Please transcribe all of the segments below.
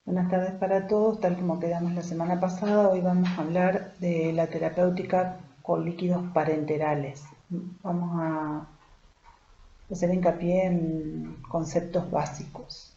Buenas tardes para todos, tal como quedamos la semana pasada, hoy vamos a hablar de la terapéutica con líquidos parenterales. Vamos a hacer hincapié en conceptos básicos.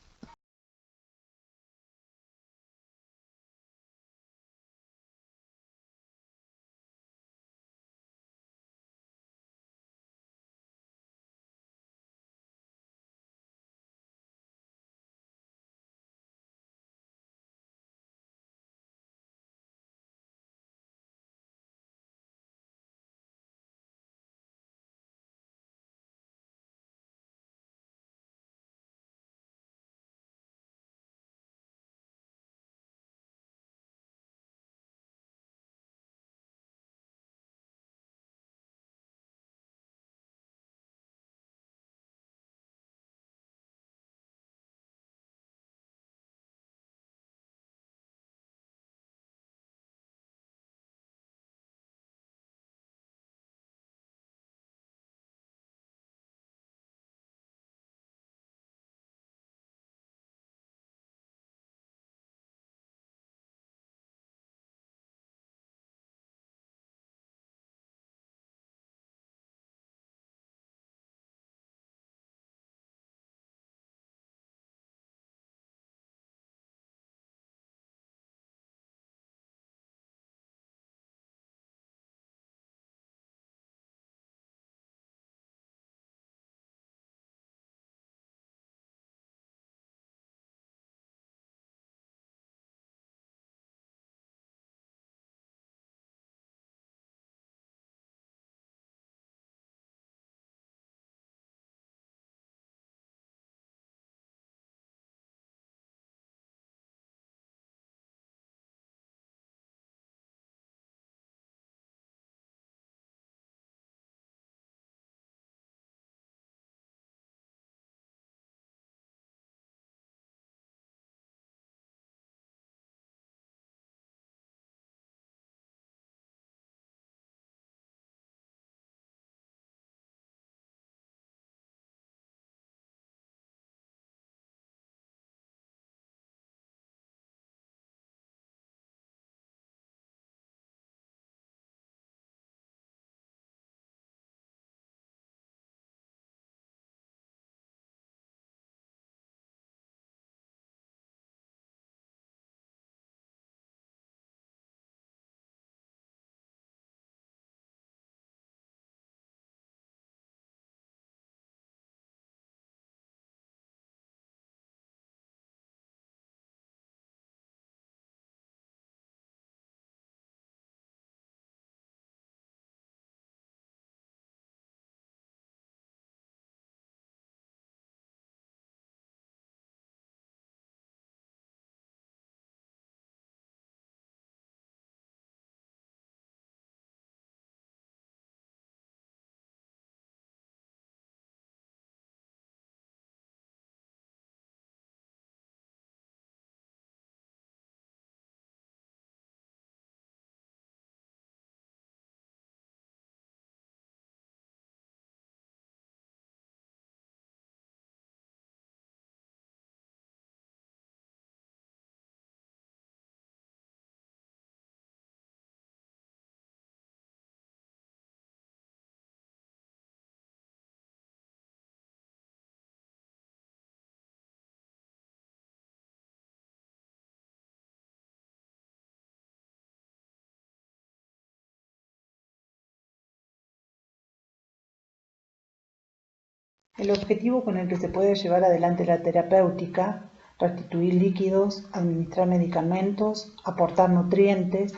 El objetivo con el que se puede llevar adelante la terapéutica, restituir líquidos, administrar medicamentos, aportar nutrientes,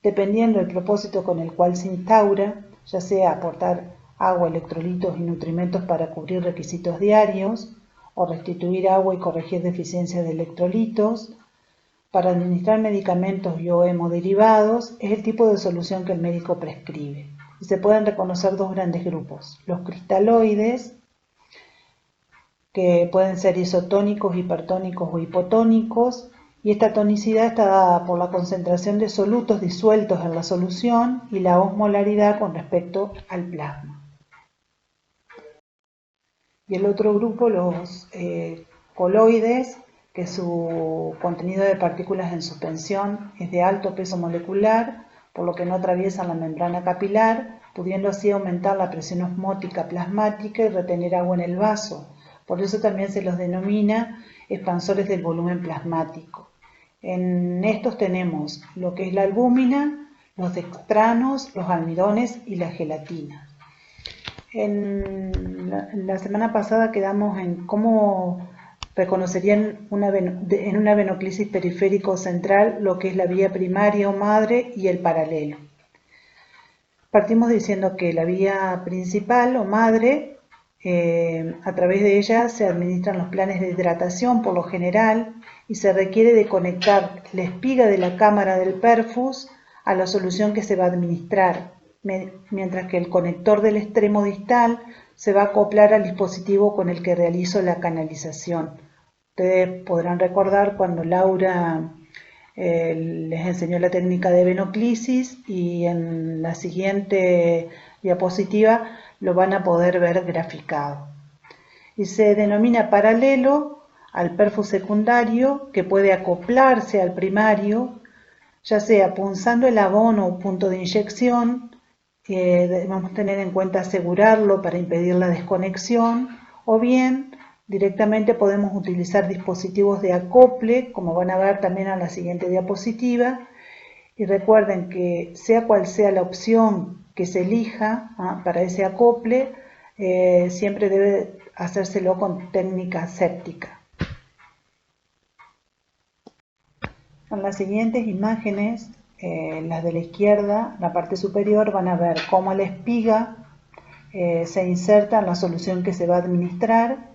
dependiendo del propósito con el cual se instaura, ya sea aportar agua, electrolitos y nutrimentos para cubrir requisitos diarios, o restituir agua y corregir deficiencias de electrolitos, para administrar medicamentos y o hemoderivados, es el tipo de solución que el médico prescribe. Y se pueden reconocer dos grandes grupos: los cristaloides, que pueden ser isotónicos, hipertónicos o hipotónicos, y esta tonicidad está dada por la concentración de solutos disueltos en la solución y la osmolaridad con respecto al plasma. Y el otro grupo, los coloides, que su contenido de partículas en suspensión es de alto peso molecular, por lo que no atraviesan la membrana capilar, pudiendo así aumentar la presión osmótica plasmática y retener agua en el vaso. Por eso también se los denomina expansores del volumen plasmático. En estos tenemos lo que es la albúmina, los dextranos, los almidones y la gelatina. En la semana pasada quedamos en cómo reconocerían en una venoclisis periférico central lo que es la vía primaria o madre y el paralelo. Partimos diciendo que la vía principal o madre, a través de ella se administran los planes de hidratación por lo general y se requiere de conectar la espiga de la cámara del perfus a la solución que se va a administrar, mientras que el conector del extremo distal se va a acoplar al dispositivo con el que realizo la canalización. Ustedes podrán recordar cuando Laura les enseñó la técnica de venoclisis y en la siguiente diapositiva lo van a poder ver graficado. Y se denomina paralelo al perfus secundario, que puede acoplarse al primario, ya sea punzando el abono o punto de inyección. Debemos tener en cuenta asegurarlo para impedir la desconexión, o bien directamente podemos utilizar dispositivos de acople, como van a ver también en la siguiente diapositiva. Y recuerden que sea cual sea la opción que se elija para ese acople, siempre debe hacérselo con técnica séptica. En las siguientes imágenes, las de la izquierda, la parte superior, van a ver cómo la espiga se inserta en la solución que se va a administrar.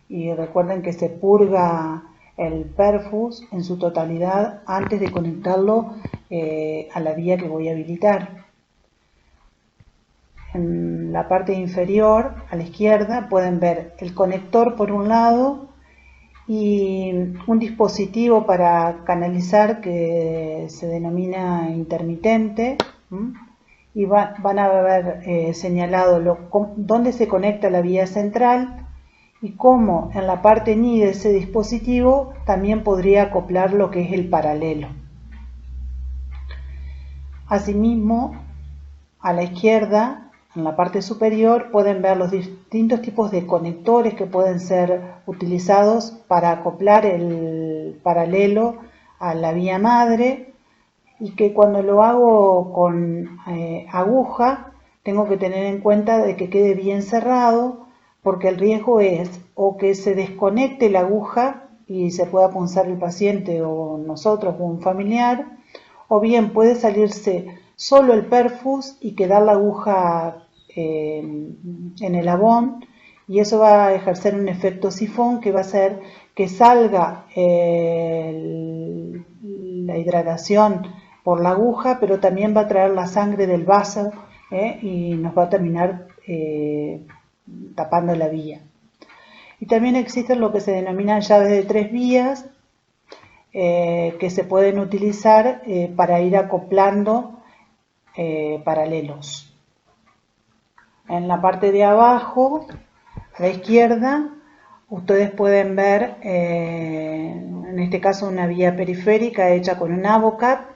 Y recuerden que se purga el perfus en su totalidad antes de conectarlo a la vía que voy a habilitar. En la parte inferior, a la izquierda, pueden ver el conector por un lado y un dispositivo para canalizar que se denomina intermitente. Y van a ver señalado dónde se conecta la vía central y cómo en la parte ni de ese dispositivo también podría acoplar lo que es el paralelo. Asimismo, a la izquierda, en la parte superior, pueden ver los distintos tipos de conectores que pueden ser utilizados para acoplar el paralelo a la vía madre, y que cuando lo hago con aguja tengo que tener en cuenta de que quede bien cerrado, porque el riesgo es o que se desconecte la aguja y se pueda punzar el paciente o nosotros o un familiar, o bien puede salirse solo el perfus y quedar la aguja en el abón, y eso va a ejercer un efecto sifón que va a hacer que salga la hidratación por la aguja, pero también va a traer la sangre del vaso y nos va a terminar tapando la vía. Y también existen lo que se denominan llaves de 3 vías que se pueden utilizar para ir acoplando paralelos. En la parte de abajo, a la izquierda, ustedes pueden ver en este caso una vía periférica hecha con un Avocat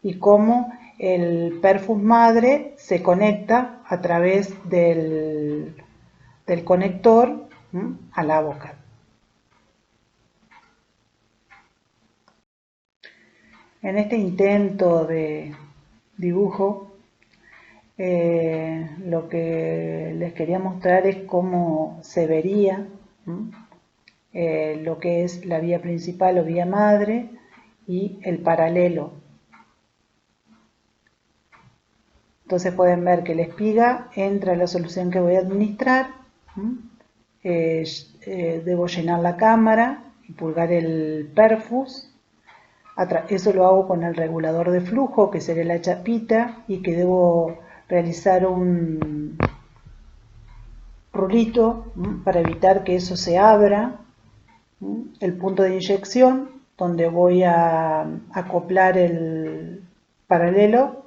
y cómo el perfus madre se conecta a través del conector al Avocat. En este intento de dibujo, lo que les quería mostrar es cómo se vería lo que es la vía principal o vía madre y el paralelo. Entonces pueden ver que la espiga entra a la solución que voy a administrar. Debo llenar la cámara y purgar el perfus. Eso lo hago con el regulador de flujo, que sería la chapita, y que debo realizar un rulito para evitar que eso se abra. El punto de inyección, donde voy a acoplar el paralelo,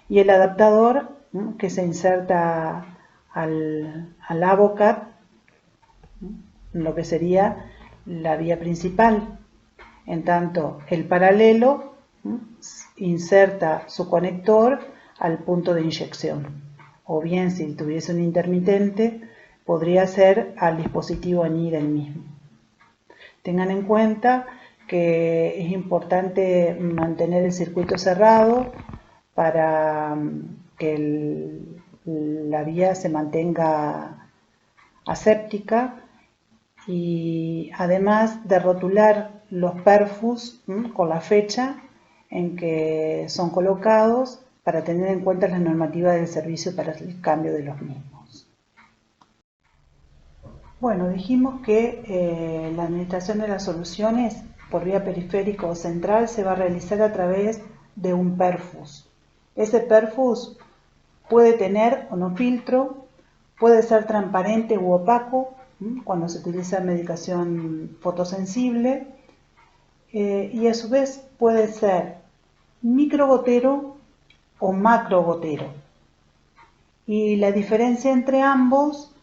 y el adaptador que se inserta al Avocat, lo que sería la vía principal. En tanto, el paralelo inserta su conector al punto de inyección. O bien, si tuviese un intermitente, podría ser al dispositivo en del mismo. Tengan en cuenta que es importante mantener el circuito cerrado para que la vía se mantenga aséptica, y además de rotular los perfus con la fecha en que son colocados para tener en cuenta la normativa del servicio para el cambio de los mismos. Bueno, dijimos que la administración de las soluciones por vía periférica o central se va a realizar a través de un perfus. Ese perfus puede tener o no filtro, puede ser transparente u opaco cuando se utiliza medicación fotosensible, y a su vez puede ser microgotero o macrogotero. Y la diferencia entre ambos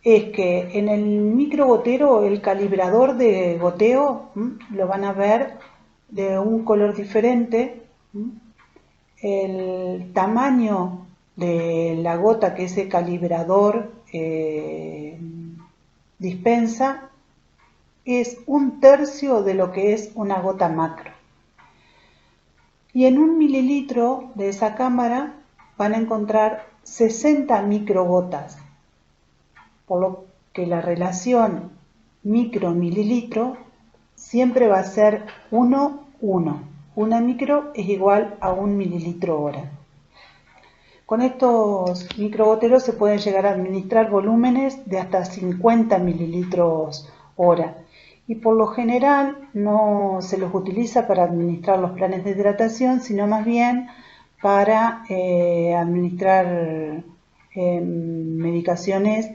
es que en el microgotero el calibrador de goteo lo van a ver de un color diferente. El tamaño de la gota que ese calibrador dispensa es 1/3 de lo que es una gota macro. Y en 1 mililitro de esa cámara van a encontrar 60 microgotas, por lo que la relación micro-mililitro siempre va a ser 1:1. Una micro es igual a 1 mililitro hora. Con estos microgoteros se pueden llegar a administrar volúmenes de hasta 50 mililitros hora. Y por lo general no se los utiliza para administrar los planes de hidratación, sino más bien para administrar medicaciones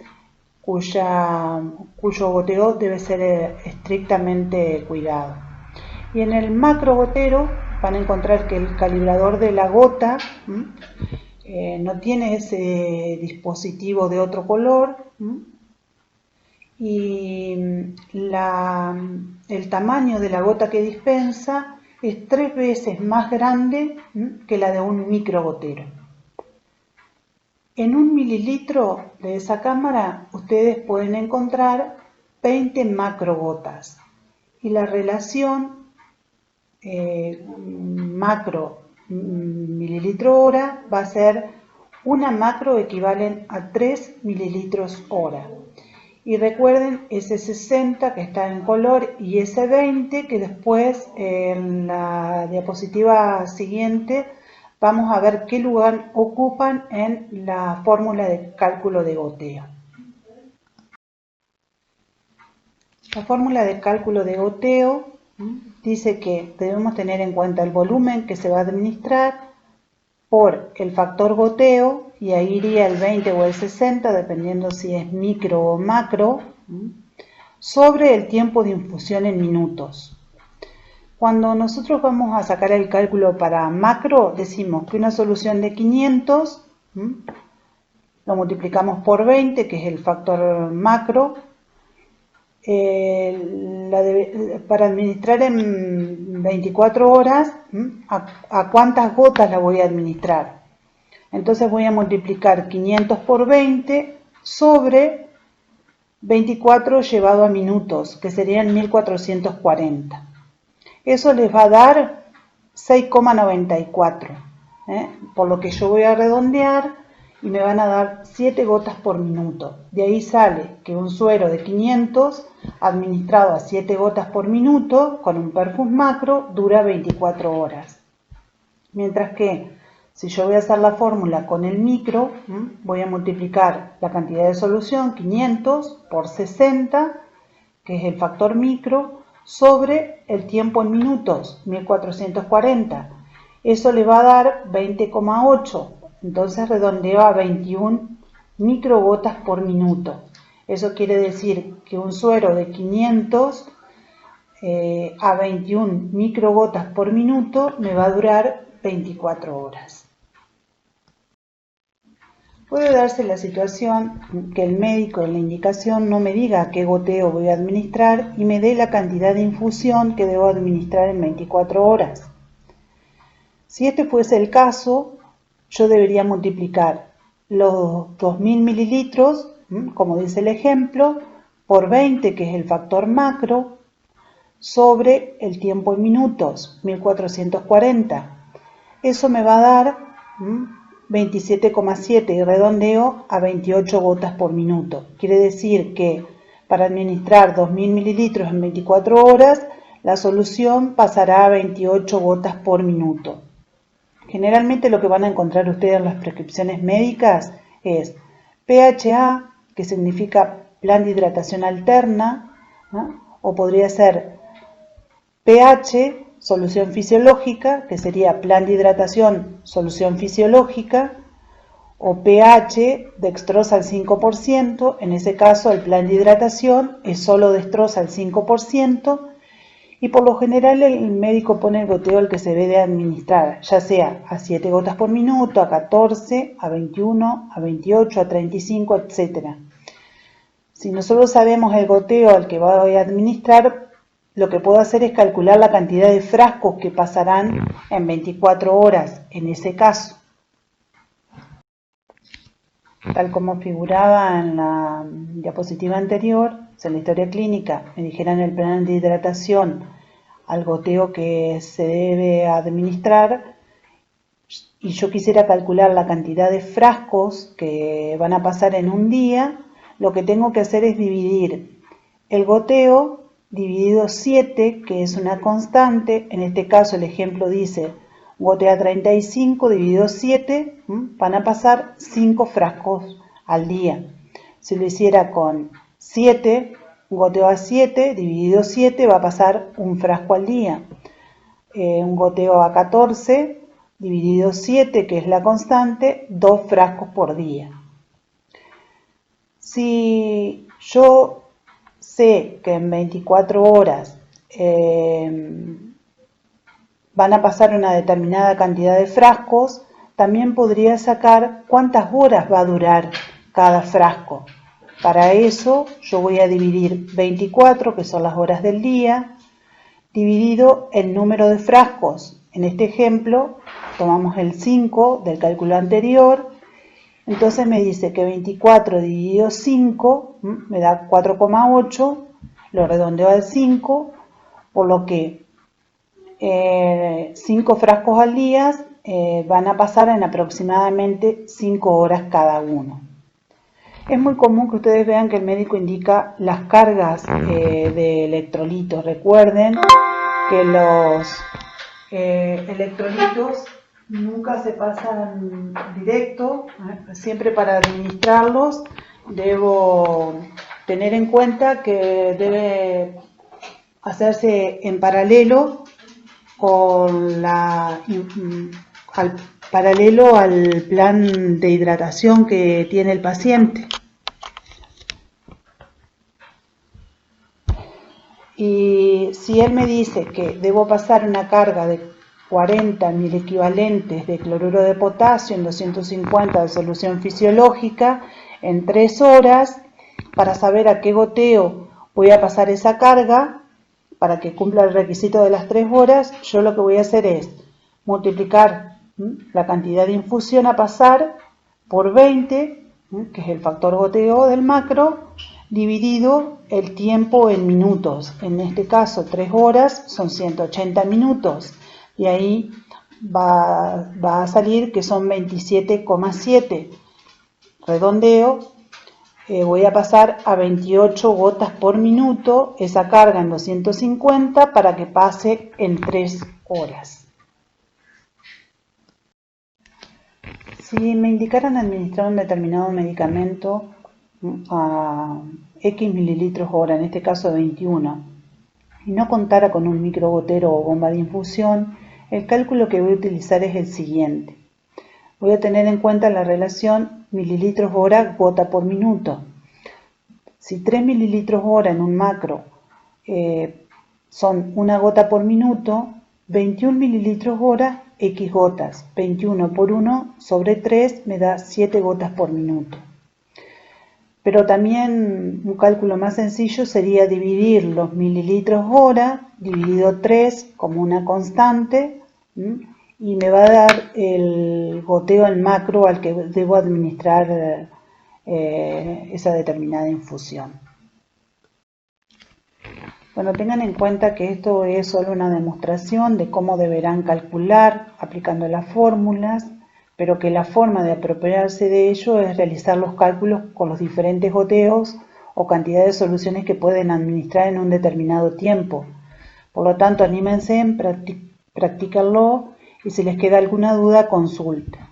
cuyo goteo debe ser estrictamente cuidado. Y en el macrogotero van a encontrar que el calibrador de la gota no tiene ese dispositivo de otro color, y el tamaño de la gota que dispensa es 3 veces más grande que la de un microgotero. En 1 mililitro de esa cámara ustedes pueden encontrar 20 macrogotas, y la relación macro mililitro hora va a ser una macro equivalen a 3 mililitros hora. Y recuerden ese 60 que está en color y ese 20 que después en la diapositiva siguiente vamos a ver qué lugar ocupan en la fórmula de cálculo de goteo. La fórmula de cálculo de goteo dice que debemos tener en cuenta el volumen que se va a administrar por el factor goteo, y ahí iría el 20 o el 60, dependiendo si es micro o macro, sobre el tiempo de infusión en minutos. Cuando nosotros vamos a sacar el cálculo para macro, decimos que una solución de 500 lo multiplicamos por 20, que es el factor macro, para administrar en 24 horas, ¿a cuántas gotas la voy a administrar? Entonces voy a multiplicar 500 por 20 sobre 24 llevado a minutos, que serían 1440. Eso les va a dar 6,94, por lo que yo voy a redondear y me van a dar 7 gotas por minuto. De ahí sale que un suero de 500 administrado a 7 gotas por minuto con un perfus macro dura 24 horas. Mientras que si yo voy a hacer la fórmula con el micro, voy a multiplicar la cantidad de solución, 500, por 60, que es el factor micro, sobre el tiempo en minutos, 1440. Eso le va a dar 20,8. Entonces redondeo a 21 microgotas por minuto. Eso quiere decir que un suero de 500 a 21 microgotas por minuto me va a durar 24 horas. Puede darse la situación que el médico en la indicación no me diga qué goteo voy a administrar y me dé la cantidad de infusión que debo administrar en 24 horas. Si este fuese el caso, yo debería multiplicar los 2000 mililitros, como dice el ejemplo, por 20, que es el factor macro, sobre el tiempo en minutos, 1440. Eso me va a dar 27,7 y redondeo a 28 gotas por minuto. Quiere decir que para administrar 2000 mililitros en 24 horas, la solución pasará a 28 gotas por minuto. Generalmente lo que van a encontrar ustedes en las prescripciones médicas es PHA, que significa plan de hidratación alterna, ¿no? O podría ser pH, solución fisiológica, que sería plan de hidratación, solución fisiológica, o pH, dextrosa al 5%, en ese caso el plan de hidratación es solo dextrosa al 5%, y por lo general el médico pone el goteo al que se debe administrar, ya sea a 7 gotas por minuto, a 14, a 21, a 28, a 35, etc. Si nosotros sabemos el goteo al que voy a administrar, lo que puedo hacer es calcular la cantidad de frascos que pasarán en 24 horas en ese caso. Tal como figuraba en la diapositiva anterior, si en la historia clínica me dijeran el plan de hidratación al goteo que se debe administrar y yo quisiera calcular la cantidad de frascos que van a pasar en un día, lo que tengo que hacer es dividir el goteo dividido 7, que es una constante. En este caso el ejemplo dice gotea 35 dividido 7, van a pasar 5 frascos al día. Si lo hiciera con 7, goteo a 7 dividido 7 va a pasar un frasco al día. Un goteo a 14 dividido 7, que es la constante, 2 frascos por día. Si yo sé que en 24 horas van a pasar una determinada cantidad de frascos, también podría sacar cuántas horas va a durar cada frasco. Para eso yo voy a dividir 24, que son las horas del día, dividido el número de frascos. En este ejemplo tomamos el 5 del cálculo anterior, entonces me dice que 24 dividido 5 me da 4,8, lo redondeo al 5, por lo que 5 frascos al día van a pasar en aproximadamente 5 horas cada uno. Es muy común que ustedes vean que el médico indica las cargas de electrolitos. Recuerden que los electrolitos nunca se pasan directo, siempre para administrarlos debo tener en cuenta que debe hacerse en paralelo con paralelo al plan de hidratación que tiene el paciente. Y si él me dice que debo pasar una carga de 40 milequivalentes de cloruro de potasio en 250 de solución fisiológica en 3 horas, para saber a qué goteo voy a pasar esa carga, para que cumpla el requisito de las 3 horas, yo lo que voy a hacer es multiplicar la cantidad de infusión a pasar por 20, que es el factor goteo del macro, dividido el tiempo en minutos. En este caso 3 horas son 180 minutos y ahí va a salir que son 27,7. Redondeo, voy a pasar a 28 gotas por minuto esa carga en 250 para que pase en 3 horas. Si me indicaran administrar un determinado medicamento a X mililitros hora, en este caso 21, y no contara con un microgotero o bomba de infusión, el cálculo que voy a utilizar es el siguiente. Voy a tener en cuenta la relación mililitros hora gota por minuto. Si 3 mililitros hora en un macro son una gota por minuto, 21 mililitros hora X gotas. 21 por 1 sobre 3 me da 7 gotas por minuto. Pero también un cálculo más sencillo sería dividir los mililitros hora dividido 3 como una constante, y me va a dar el goteo en macro al que debo administrar esa determinada infusión. Bueno, tengan en cuenta que esto es solo una demostración de cómo deberán calcular aplicando las fórmulas, pero que la forma de apropiarse de ello es realizar los cálculos con los diferentes goteos o cantidad de soluciones que pueden administrar en un determinado tiempo. Por lo tanto, anímense, practíquenlo y si les queda alguna duda, consulten.